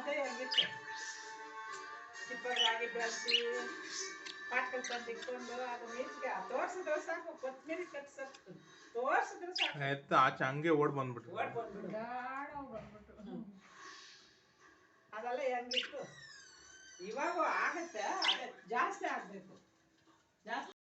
ಅದೇ ಹೆಂಗಿತ್ತು ಚಿಪ್ಪರಾಗಿ ಬೆಳೆಸಿ ಪಾಟ್ಕಲ್ ತಂದಿಟ್ಕೊಂಡು ಅದು ಮಿರ್ಚಿಗೆ ತೋರ್ಸಿದ್ರೆ ಸಾಕು ಕೊತ್ತಂಬರಿ ಕಟ್ಸಕ್ ತೋರ್ಸಿದ್ರೆ ಸಾಕು ಎತ್ತ ಆಚೆ ಹಂಗೆ ಓಡ್ ಬಂದ್ಬಿಟ್ಟು ಗಾಢ ಬಂದ್ಬಿಟ್ಟು ಅದೆಲ್ಲ ಹೆಂಗಿತ್ತು ಇವಾಗ ಆಗತ್ತೆ ಅದೇ ಜಾಸ್ತಿ ಆಗ್ಬೇಕು ಜಾಸ್ತಿ